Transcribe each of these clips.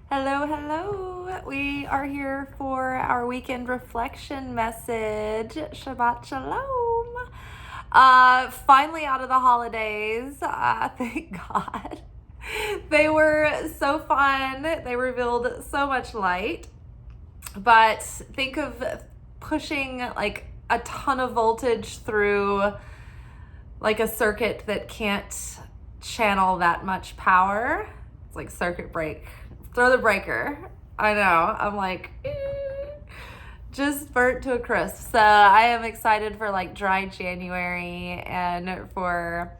Hello, hello. We are here for our weekend reflection message. Shabbat shalom. Finally out of the holidays. Thank God. They were so fun. They revealed so much light. But think of pushing like a ton of voltage through like a circuit that can't channel that much power. It's like circuit break. Throw the breaker. I know. I'm like, just burnt to a crisp. So I am excited for like dry January and for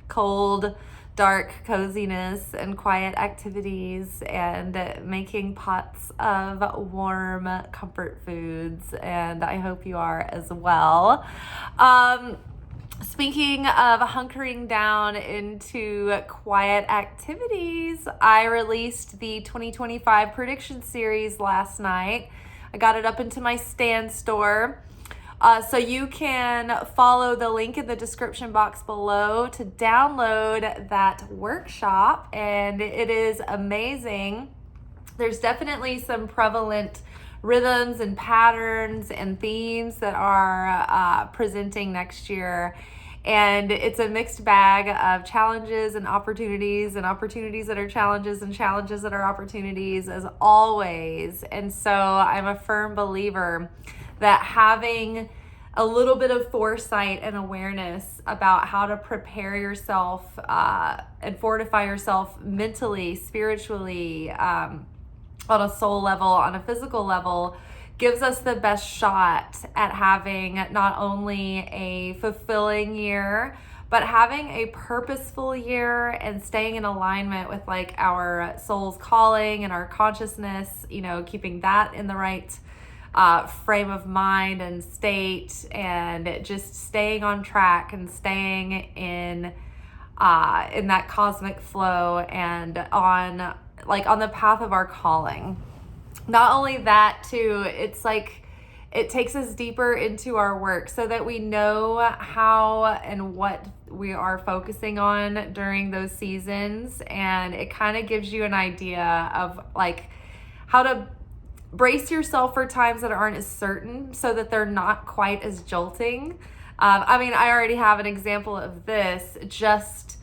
cold, dark coziness and quiet activities and making pots of warm comfort foods. And I hope you are as well. Speaking of hunkering down into quiet activities, I released the 2025 prediction series last night. I got it up into my Stand store. So you can follow the link in the description box below to download that workshop, and it is amazing. There's definitely some prevalent rhythms and patterns and themes that are presenting next year. And it's a mixed bag of challenges and opportunities that are challenges and challenges that are opportunities as always. And so I'm a firm believer that having a little bit of foresight and awareness about how to prepare yourself and fortify yourself mentally, spiritually, on a soul level, on a physical level, gives us the best shot at having not only a fulfilling year, but having a purposeful year and staying in alignment with like our soul's calling and our consciousness, keeping that in the right frame of mind and state, and just staying on track and staying in that cosmic flow and on the path of our calling. Not only that too, it's like it takes us deeper into our work so that we know how and what we are focusing on during those seasons, and it kind of gives you an idea of like how to brace yourself for times that aren't as certain so that they're not quite as jolting. I already have an example of this. Just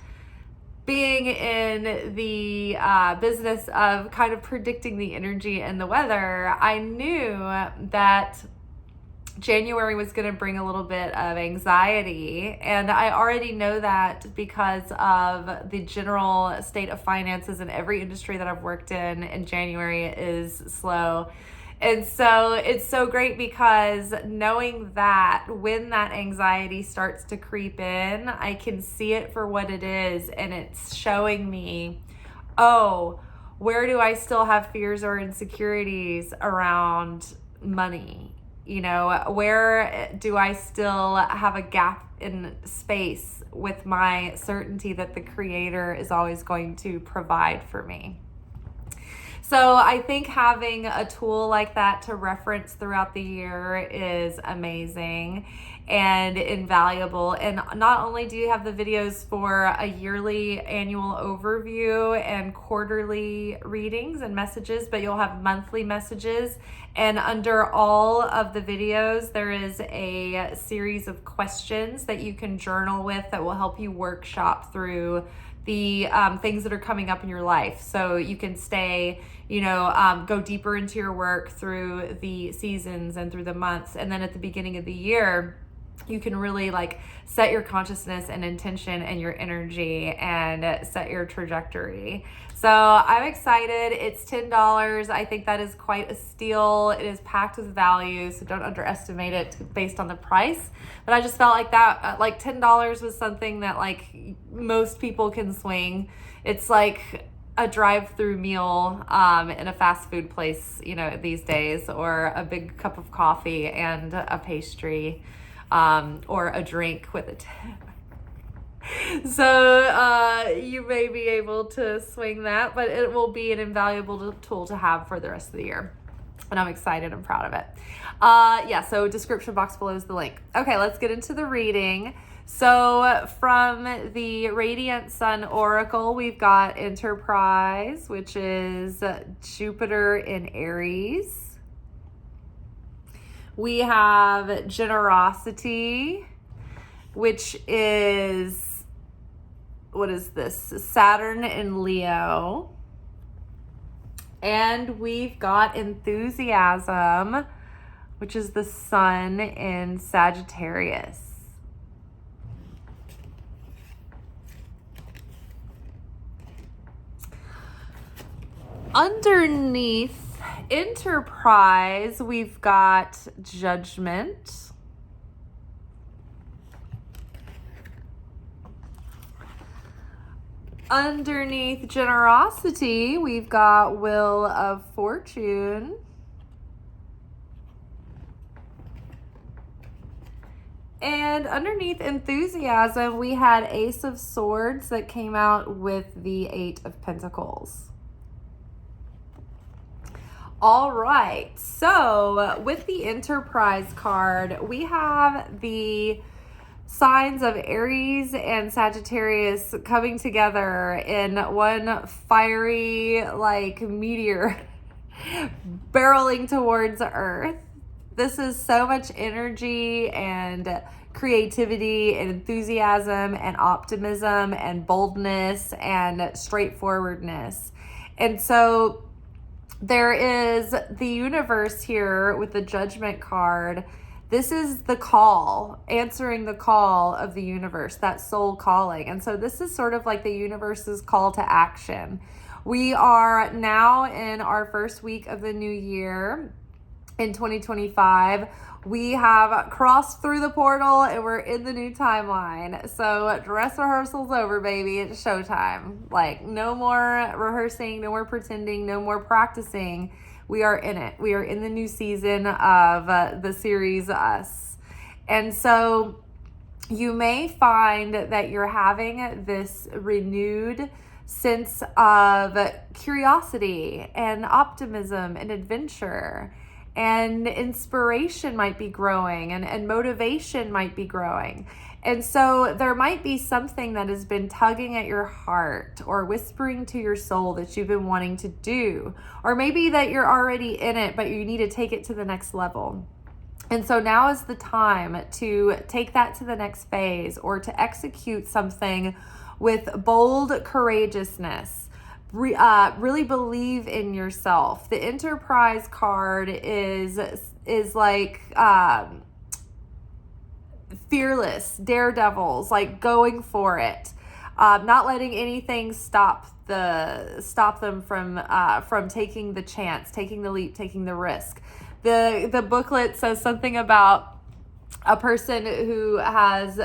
being in the business of kind of predicting the energy and the weather, I knew that January was going to bring a little bit of anxiety, and I already know that because of the general state of finances in every industry that I've worked in January is slow. And so it's so great because knowing that when that anxiety starts to creep in, I can see it for what it is, and it's showing me, oh, where do I still have fears or insecurities around money? Where do I still have a gap in space with my certainty that the Creator is always going to provide for me? So I think having a tool like that to reference throughout the year is amazing and invaluable. And not only do you have the videos for a yearly annual overview and quarterly readings and messages, but you'll have monthly messages. And under all of the videos, there is a series of questions that you can journal with that will help you workshop through the things that are coming up in your life. So you can stay, go deeper into your work through the seasons and through the months. And then at the beginning of the year, you can really like set your consciousness and intention and your energy and set your trajectory. So I'm excited. It's $10. I think that is quite a steal. It is packed with value, so don't underestimate it based on the price. But I just felt like that, like $10 was something that like most people can swing. It's like a drive-through meal in a fast food place, these days, or a big cup of coffee and a pastry, or a drink with a tip. So you may be able to swing that, but it will be an invaluable tool to have for the rest of the year. And I'm excited and proud of it. So description box below is the link. Okay, let's get into the reading. So from the Radiant Sun Oracle, we've got Enterprise, which is Jupiter in Aries. We have Generosity, which is, what is this? Saturn in Leo. And we've got Enthusiasm, which is the Sun in Sagittarius. Underneath Enterprise, we've got Judgment. Underneath Generosity, we've got Wheel of Fortune. And underneath Enthusiasm, we had Ace of Swords that came out with the Eight of Pentacles. All right, so with the Enterprise card, we have the signs of Aries and Sagittarius coming together in one fiery, like, meteor barreling towards Earth. This is so much energy and creativity and enthusiasm and optimism and boldness and straightforwardness. And so there is the universe here with the Judgment card. This is the call, answering the call of the universe, that soul calling. And so this is sort of like the universe's call to action. We are now in our first week of the new year in 2025. We have crossed through the portal and we're in the new timeline. So dress rehearsal's over, baby. It's showtime. Like, no more rehearsing, no more pretending, no more practicing. We are in it. We are in the new season of the series Us. And so you may find that you're having this renewed sense of curiosity and optimism and adventure. And inspiration might be growing and motivation might be growing. And so there might be something that has been tugging at your heart or whispering to your soul that you've been wanting to do. Or maybe that you're already in it, but you need to take it to the next level. And so now is the time to take that to the next phase or to execute something with bold courageousness. Really believe in yourself. The Enterprise card is like fearless, daredevils, like going for it, not letting anything stop them from taking the chance, taking the leap, taking the risk. The booklet says something about a person who has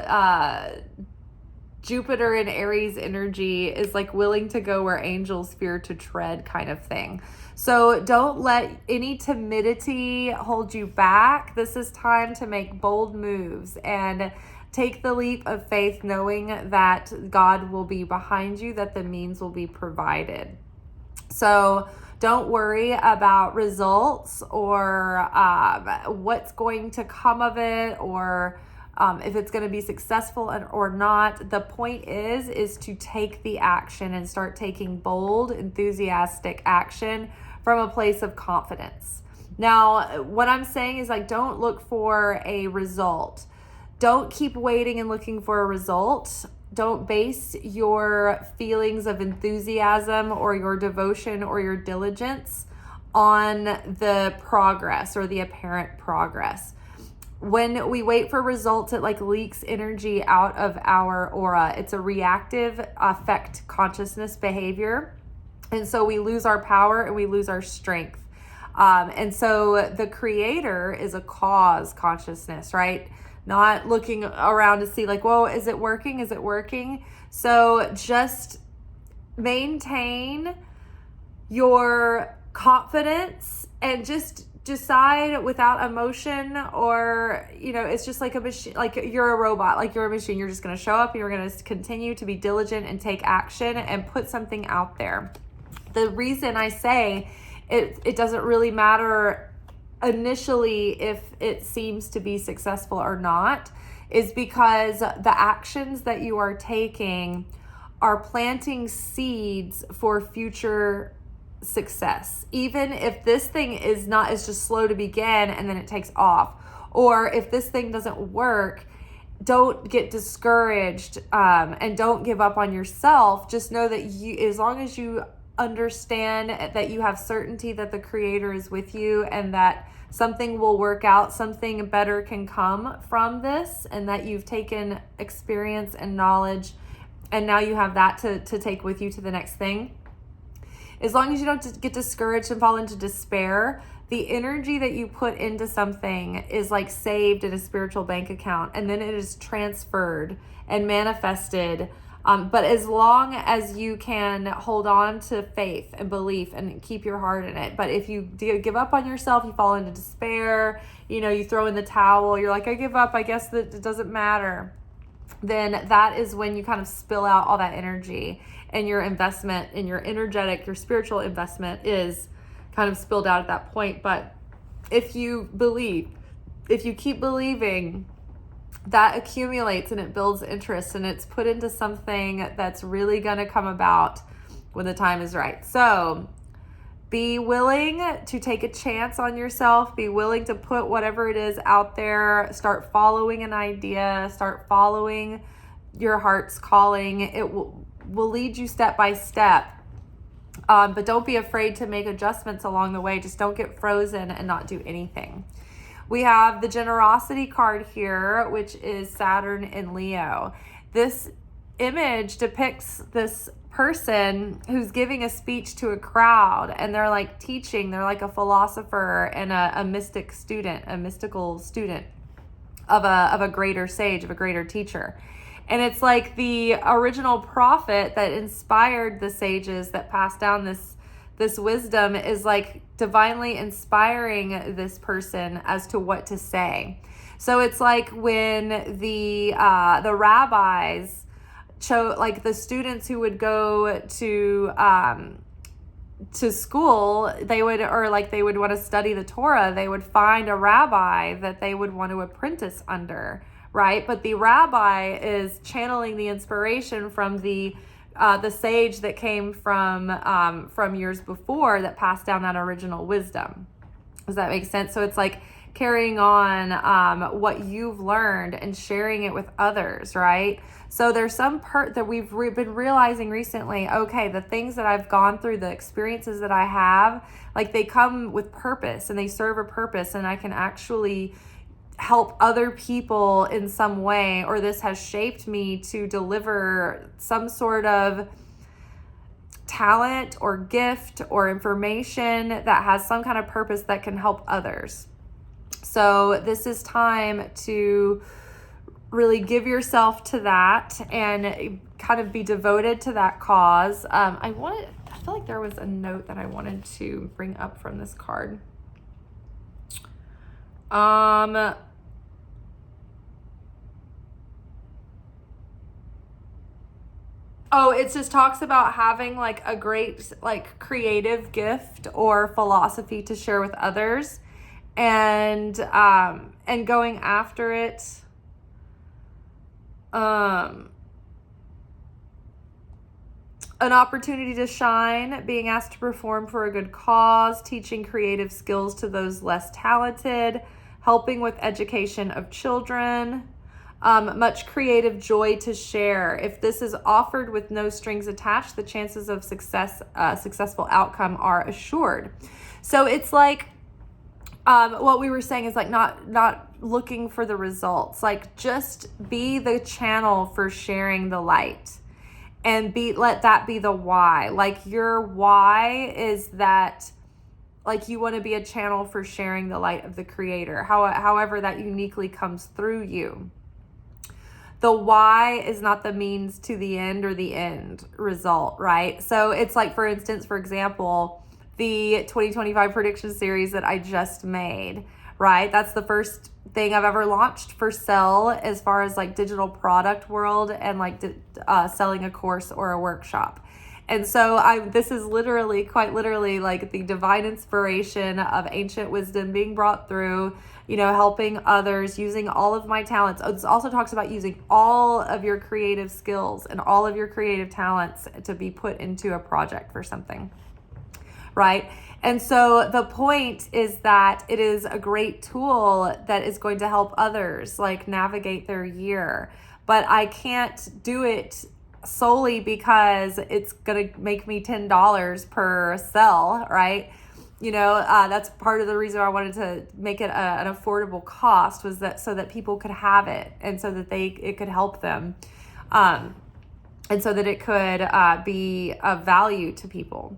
Jupiter and Aries energy is like willing to go where angels fear to tread kind of thing. So don't let any timidity hold you back. This is time to make bold moves and take the leap of faith, knowing that God will be behind you, that the means will be provided. So don't worry about results or what's going to come of it, or if it's going to be successful or not. The point is to take the action and start taking bold, enthusiastic action from a place of confidence. Now, what I'm saying is, like, don't look for a result. Don't keep waiting and looking for a result. Don't base your feelings of enthusiasm or your devotion or your diligence on the progress or the apparent progress. When we wait for results, it like leaks energy out of our aura. It's a reactive affect consciousness behavior. And so we lose our power and we lose our strength. And so the creator is a cause consciousness, right? Not looking around to see like, whoa, is it working? Is it working? So just maintain your confidence and just decide without emotion, or, you know, it's just like a machine, like you're a robot, like you're a machine. You're just going to show up and you're going to continue to be diligent and take action and put something out there. The reason I say it doesn't really matter initially if it seems to be successful or not is because the actions that you are taking are planting seeds for future success. Even if this thing is just slow to begin and then it takes off, or if this thing doesn't work, don't get discouraged, and don't give up on yourself. Just know that as long as you understand that you have certainty that the Creator is with you and that something will work out, something better can come from this, and that you've taken experience and knowledge and now you have that to take with you to the next thing. As long as you don't get discouraged and fall into despair, the energy that you put into something is like saved in a spiritual bank account, and then it is transferred and manifested. But as long as you can hold on to faith and belief and keep your heart in it. But if you give up on yourself, you fall into despair, you throw in the towel, you're like, I give up, I guess that it doesn't matter. Then that is when you kind of spill out all that energy, and your investment in your energetic, your spiritual investment is kind of spilled out at that point. But if you keep believing, that accumulates and it builds interest, and it's put into something that's really going to come about when the time is right. So be willing to take a chance on yourself. Be willing to put whatever it is out there. Start following an idea. Start following your heart's calling. It will lead you step by step. But don't be afraid to make adjustments along the way. Just don't get frozen and not do anything. We have the generosity card here, which is Saturn in Leo. This image depicts this person who's giving a speech to a crowd, and they're like teaching. They're like a philosopher and a mystical student of a greater sage, of a greater teacher. And it's like the original prophet that inspired the sages that passed down this wisdom is like divinely inspiring this person as to what to say. So it's like when the rabbis chose, like the students who would go to school, they would want to study the Torah, they would find a rabbi that they would want to apprentice under, right? But the rabbi is channeling the inspiration from the sage that came from years before that passed down that original wisdom. Does that make sense? So it's like carrying on what you've learned and sharing it with others, right? So there's some part that we've been realizing recently, okay, the things that I've gone through, the experiences that I have, like they come with purpose and they serve a purpose, and I can actually help other people in some way, or this has shaped me to deliver some sort of talent or gift or information that has some kind of purpose that can help others. So this is time to really give yourself to that and kind of be devoted to that cause. I feel like there was a note that I wanted to bring up from this card. Oh, it just talks about having like a great like creative gift or philosophy to share with others, and going after it. An opportunity to shine, being asked to perform for a good cause, teaching creative skills to those less talented, helping with education of children, much creative joy to share. If this is offered with no strings attached, the chances of successful outcome are assured. So it's like, what we were saying is like not looking for the results, like just be the channel for sharing the light, and let that be the why. Like your why is that, like you want to be a channel for sharing the light of the Creator, however that uniquely comes through you. The why is not the means to the end or the end result, right? So it's like, for instance, for example, the 2025 prediction series that I just made, right? That's the first thing I've ever launched for sale as far as like digital product world and like selling a course or a workshop. And so this is literally, quite literally, like the divine inspiration of ancient wisdom being brought through, helping others, using all of my talents. It also talks about using all of your creative skills and all of your creative talents to be put into a project for something, right? And so the point is that it is a great tool that is going to help others like navigate their year. But I can't do it solely because it's going to make me $10 per sell, right? That's part of the reason I wanted to make it an affordable cost, was that so that people could have it, and so that it could help them, and so that it could be of value to people.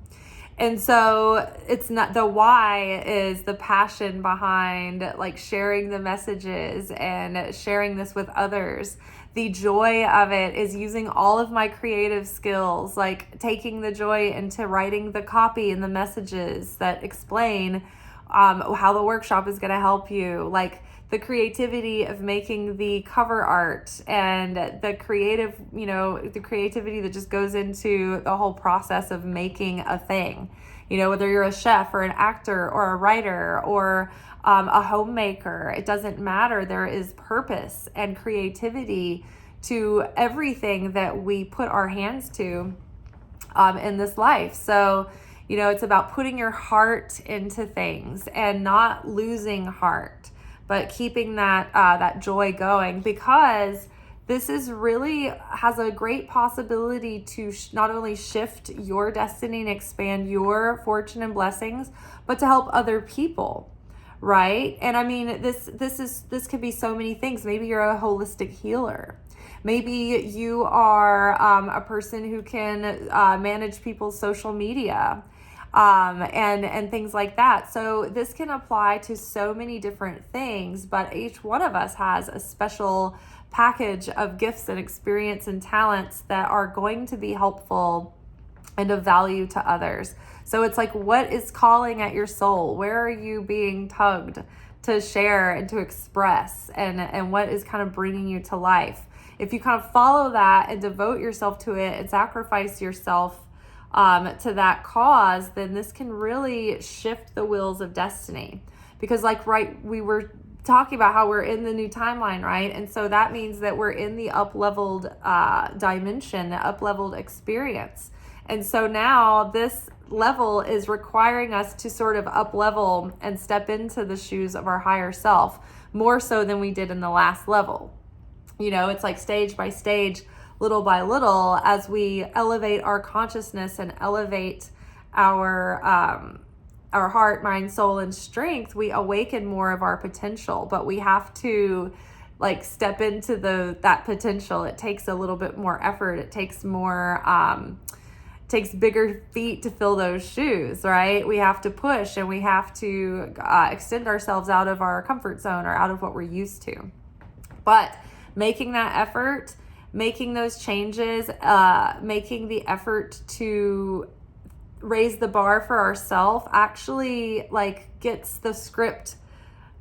And so it's not, the why is the passion behind like sharing the messages and sharing this with others. The joy of it is using all of my creative skills, like taking the joy into writing the copy and the messages that explain how the workshop is going to help you, like the creativity of making the cover art and the creativity that just goes into the whole process of making a thing, whether you're a chef or an actor or a writer or a homemaker, it doesn't matter. There is purpose and creativity to everything that we put our hands to in this life. So, it's about putting your heart into things and not losing heart, but keeping that joy going, because this is really has a great possibility to not only shift your destiny and expand your fortune and blessings, but to help other people. Right? And I mean, this could be so many things. Maybe you're a holistic healer. Maybe you are a person who can manage people's social media and things like that. So this can apply to so many different things, but each one of us has a special package of gifts and experience and talents that are going to be helpful and of value to others. So it's like, what is calling at your soul? Where are you being tugged to share and to express? And what is kind of bringing you to life? If you kind of follow that and devote yourself to it and sacrifice yourself to that cause, then this can really shift the wheels of destiny. Because we were talking about how we're in the new timeline, right? And so that means that we're in the up-leveled dimension, the up-leveled experience. And so now this level is requiring us to sort of up-level and step into the shoes of our higher self, more so than we did in the last level. It's like stage by stage, little by little, as we elevate our consciousness and elevate our heart, mind, soul, and strength, we awaken more of our potential. But we have to step into that potential. It takes a little bit more effort. It takes takes bigger feet to fill those shoes, right? We have to push, and we have to extend ourselves out of our comfort zone or out of what we're used to. But making that effort, making those changes, making the effort to raise the bar for ourselves actually gets the script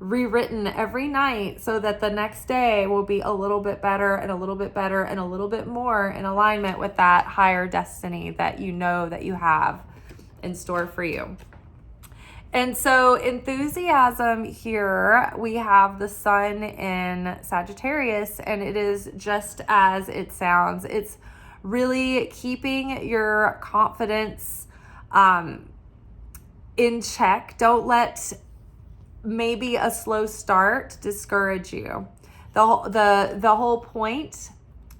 rewritten every night, so that the next day will be a little bit better and a little bit better and a little bit more in alignment with that higher destiny that you have in store for you. And so enthusiasm here, we have the sun in Sagittarius, and it is just as it sounds. It's really keeping your confidence in check. Don't let maybe a slow start discourage you. The whole point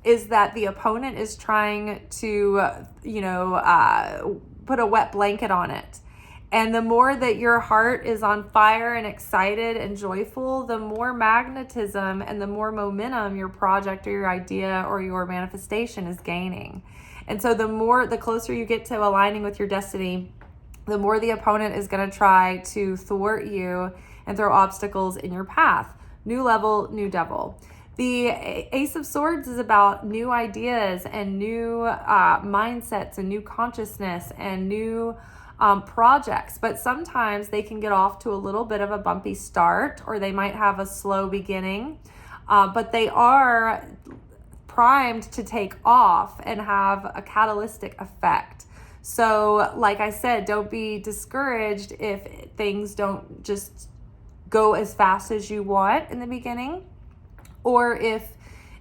is that the opponent is trying to put a wet blanket on it. And the more that your heart is on fire and excited and joyful, the more magnetism and the more momentum your project or your idea or your manifestation is gaining. And so the closer you get to aligning with your destiny, the more the opponent is going to try to thwart you and throw obstacles in your path. New level, new devil. The Ace of Swords is about new ideas and new mindsets and new consciousness and new projects, but sometimes they can get off to a little bit of a bumpy start, or they might have a slow beginning, but they are primed to take off and have a catalytic effect. So like I said, don't be discouraged if things don't just go as fast as you want in the beginning, or if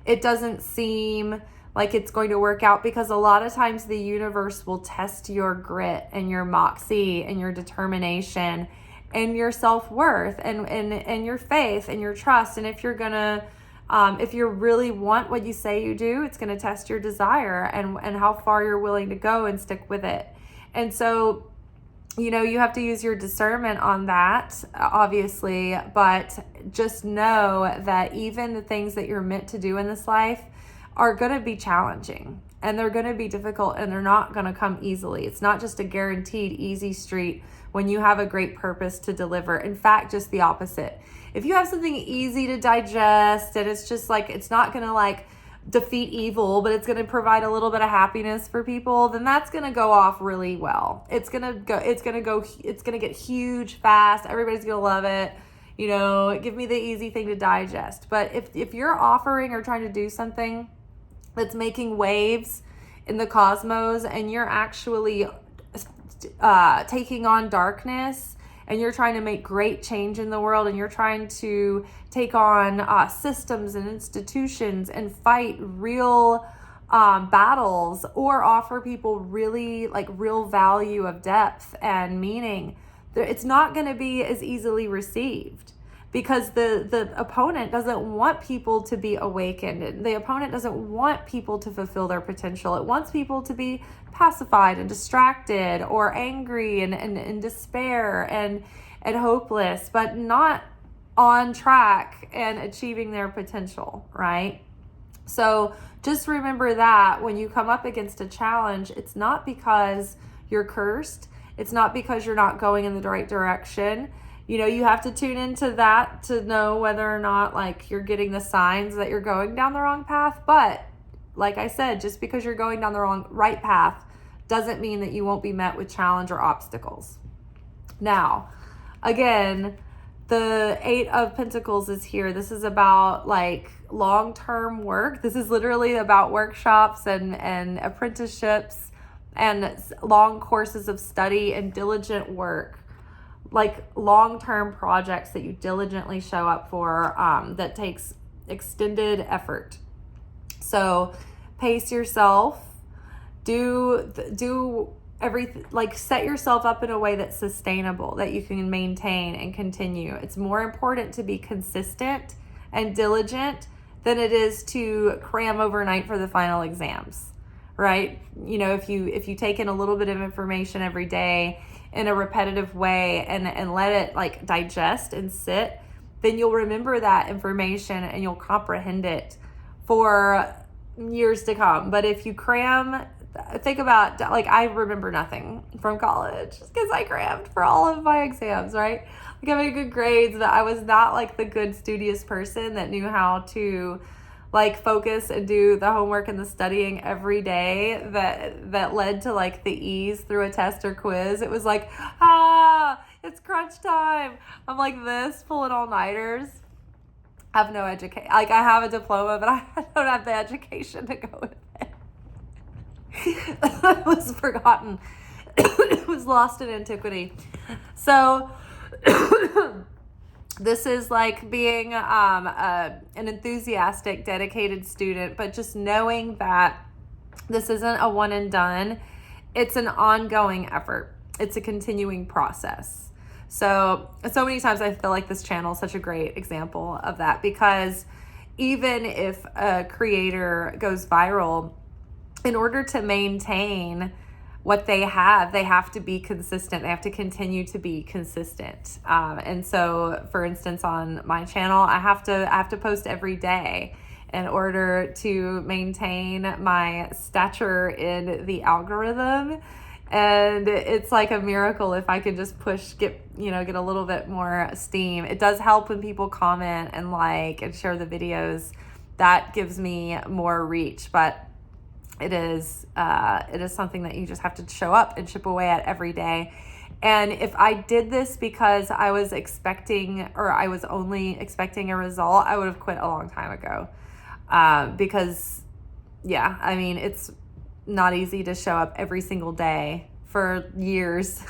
it doesn't seem like it's going to work out, because a lot of times the universe will test your grit and your moxie and your determination and your self-worth and your faith and your trust. And if you're gonna if you really want what you say you do, it's gonna test your desire and how far you're willing to go and stick with it. And so, you know, you have to use your discernment on that, obviously, but just know that even the things that you're meant to do in this life are going to be challenging, and they're going to be difficult, and they're not going to come easily. It's not just a guaranteed easy street when you have a great purpose to deliver. In fact, just the opposite. If you have something easy to digest and it's just like, it's not going to like defeat evil, but it's going to provide a little bit of happiness for people, then that's going to go off really well. It's going to get huge fast. Everybody's going to love it. You know, give me the easy thing to digest. But if you're offering or trying to do something that's making waves in the cosmos, and you're actually taking on darkness, and you're trying to make great change in the world, and you're trying to take on systems and institutions and fight real battles, or offer people really like real value of depth and meaning, it's not going to be as easily received, because the opponent doesn't want people to be awakened. The opponent doesn't want people to fulfill their potential. It wants people to be pacified and distracted, or angry and despair and hopeless, but not on track and achieving their potential, right? So just remember that when you come up against a challenge, it's not because you're cursed. It's not because you're not going in the right direction. You know, you have to tune into that to know whether or not like you're getting the signs that you're going down the wrong path. But like I said, just because you're going down the right path doesn't mean that you won't be met with challenge or obstacles. Now, again, the 8 of Pentacles is here. This is about like long-term work. This is literally about workshops and apprenticeships and long courses of study and diligent work, like long-term projects that you diligently show up for, that takes extended effort. So pace yourself, do everything, like set yourself up in a way that's sustainable, that you can maintain and continue. It's more important to be consistent and diligent than it is to cram overnight for the final exams, right? You know, if you take in a little bit of information every day in a repetitive way and let it like digest and sit, then you'll remember that information and you'll comprehend it for years to come. But if you cram, think about, like, I remember nothing from college because I crammed for all of my exams, right? Like, having good grades, but I was not like the good studious person that knew how to like focus and do the homework and the studying every day that led to like the ease through a test or quiz. It was like, it's crunch time. I'm like this, pulling all-nighters. I have no education. Like, I have a diploma, but I don't have the education to go with it. It was forgotten. It was lost in antiquity. So this is like being an enthusiastic, dedicated student, but just knowing that this isn't a one and done. It's an ongoing effort. It's a continuing process. So many times I feel like this channel is such a great example of that, because even if a creator goes viral, in order to maintain what they have to be consistent. They have to continue to be consistent. And so, for instance, on my channel, I have to post every day in order to maintain my stature in the algorithm. And it's like a miracle if I can just get a little bit more steam. It does help when people comment and like and share the videos. That gives me more reach, but it is something that you just have to show up and chip away at every day. And if I did this because I was only expecting a result, I would have quit a long time ago. Because, yeah, I mean, it's not easy to show up every single day for years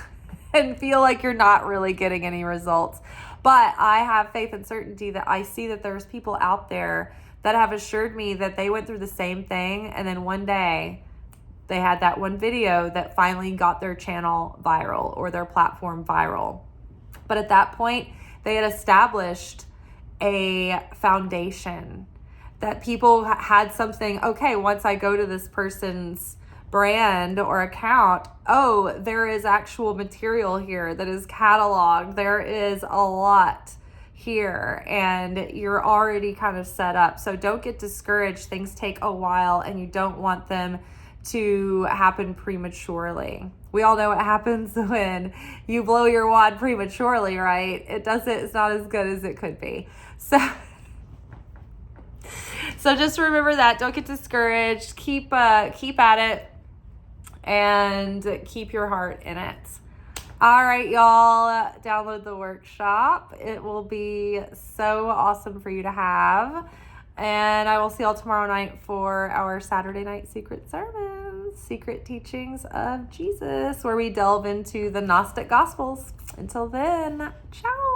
and feel like you're not really getting any results. But I have faith and certainty that I see that there's people out there that have assured me that they went through the same thing, and then one day they had that one video that finally got their channel viral or their platform viral. But at that point, they had established a foundation that people had something, okay, once I go to this person's brand or account, oh, there is actual material here that is cataloged. There is a lot here, and you're already kind of set up. So don't get discouraged. Things take a while, and you don't want them to happen prematurely. We all know what happens when you blow your wad prematurely, right? It's not as good as it could be. So just remember that. Don't get discouraged. Keep at it, and keep your heart in it. All right, y'all, download the workshop. It will be so awesome for you to have. And I will see y'all tomorrow night for our Saturday night secret sermons, secret teachings of Jesus, where we delve into the Gnostic Gospels. Until then, ciao.